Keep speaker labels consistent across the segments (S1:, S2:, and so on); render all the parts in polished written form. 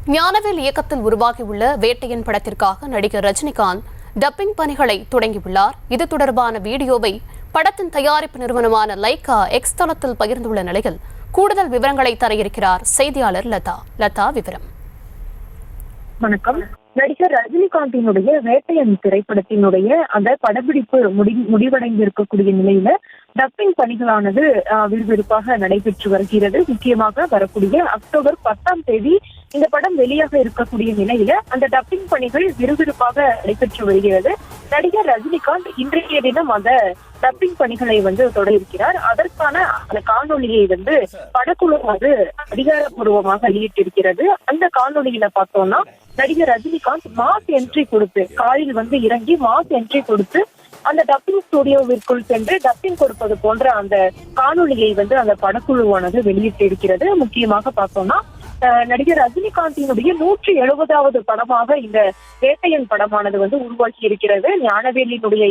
S1: ஞானவேல் இயக்கத்தில் உருவாகியுள்ள வேட்டையன் படத்திற்காக நடிகர் ரஜினிகாந்த் டப்பிங் பணிகளை தொடங்கியுள்ளார். இது தொடர்பான வீடியோவை படத்தின் தயாரிப்பு நிறுவனமான லைகா எக்ஸ் தளத்தில் பகிர்ந்துள்ள நிலையில் கூடுதல் விவரங்களை தர இருக்கிறார் செய்தியாளர் லதா. விவரம்.
S2: வணக்கம். நடிகர் ரஜினிகாந்தினுடைய வேட்டையன் திரைப்படத்தினுடைய அந்த படப்பிடிப்பு முடிவடைந்து இருக்கக்கூடிய நிலையில டப்பிங் பணிகளானது விறுவிறுப்பாக நடைபெற்று வருகிறது. முக்கியமாக வரக்கூடிய அக்டோபர் 10ஆம் தேதி இந்த படம் வெளியாக இருக்கக்கூடிய நிலையில அந்த டப்பிங் பணிகள் விறுவிறுப்பாக நடைபெற்று வருகிறது. நடிகர் ரஜினிகாந்த் இன்றைய தினம் அந்த டப்பிங் பணிகளை தொடங்கியிருக்கிறார். அதற்கான அந்த காணொலியை படக்குழு அதிகாரப்பூர்வமாக வெளியிட்டிருக்கிறது. அந்த காணொலியில பார்த்தோம்னா நடிகர் ரஜினிகாந்த் மாஸ் என்ட்ரி கொடுத்து காலில் இறங்கி மாஸ் என்ட்ரி கொடுத்து அந்த டப்பிங் ஸ்டுடியோவிற்குள் சென்று டப்பிங் கொடுப்பது போன்ற அந்த காணொலியை அந்த படக்குழுவானது வெளியிட்டு இருக்கிறது. முக்கியமாக பார்த்தோம்னா நடிகர் ரஜினிகாந்தினுடைய 170வது படமாக இந்த வேட்டையன் படமானது உருவாக்கி இருக்கிறது. ஞானவேலினுடைய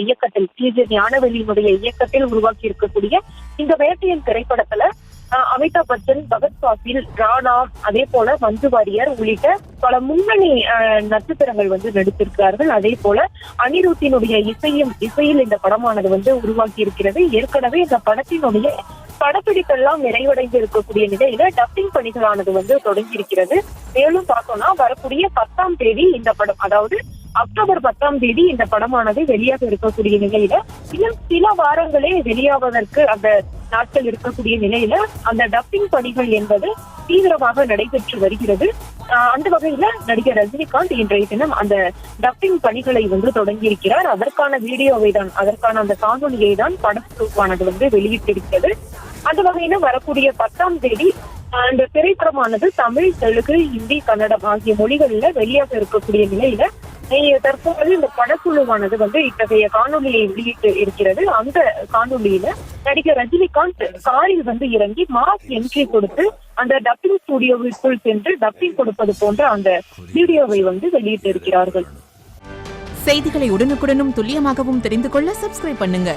S2: இயக்கத்தில் உருவாக்கி இருக்கக்கூடிய இந்த வேட்டையன் திரைப்படத்துல அமிதாப் பச்சன், பகத் பாசில், ராணா, அதே போல மஞ்சு வாரியர் உள்ளிட்ட பல முன்னணி நட்சத்திரங்கள் நடித்திருக்கிறார்கள். அதே போல அனிருத்தினுடைய இசையில் இந்த படமானது உருவாக்கி இருக்கிறது. ஏற்கனவே இந்த படத்தினுடைய படப்பிடிப்பெல்லாம் நிறைவடைந்து இருக்கக்கூடிய நிலையில டப்பிங் பணிகளானது தொடங்கி இருக்கிறது. மேலும் பார்த்தோம்னா வரக்கூடிய 10ஆம் தேதி இந்த படம், அதாவது அக்டோபர் 10ஆம் தேதி இந்த படமானது வெளியாக இருக்கக்கூடிய நிலையில இன்னும் சில வாரங்களே வெளியாவதற்கு அந்த நாட்கள் இருக்கக்கூடிய நிலையில அந்த டப்பிங் பணிகள் என்பது தீவிரமாக நடைபெற்று வருகிறது. அந்த வகையில நடிகர் ரஜினிகாந்த் இன்றைய தினம் அந்த டப்பிங் பணிகளை தொடங்கியிருக்கிறார். அதற்கான வீடியோவை தான், அதற்கான அந்த காணொலியை தான் படக்குழுவானது வெளியிட்டிருக்கிறது. அந்த வகையில வரக்கூடிய 10ஆம் தேதி அந்த திரைப்படமானது தமிழ், தெலுங்கு, ஹிந்தி, கன்னடம் ஆகிய மொழிகள்ல வெளியாக இருக்கக்கூடிய நிலையில தற்போது இந்த படக்குழுவானது இத்தகைய காணொலியை வெளியிட்டு இருக்கிறது. அந்த காணொலியில நடிகர் ரஜினிகாந்த் காரில் இறங்கி மாஸ் என்ட்ரி கொடுத்து அந்த டப்பிங் ஸ்டுடியோவிற்குள் சென்று டப்பிங் கொடுப்பது போன்ற அந்த வீடியோவை வெளியிட்டு இருக்கிறார்கள்.
S3: செய்திகளை உடனுக்குடனும் துல்லியமாகவும் தெரிந்து கொள்ள சப்ஸ்கிரைப் பண்ணுங்க.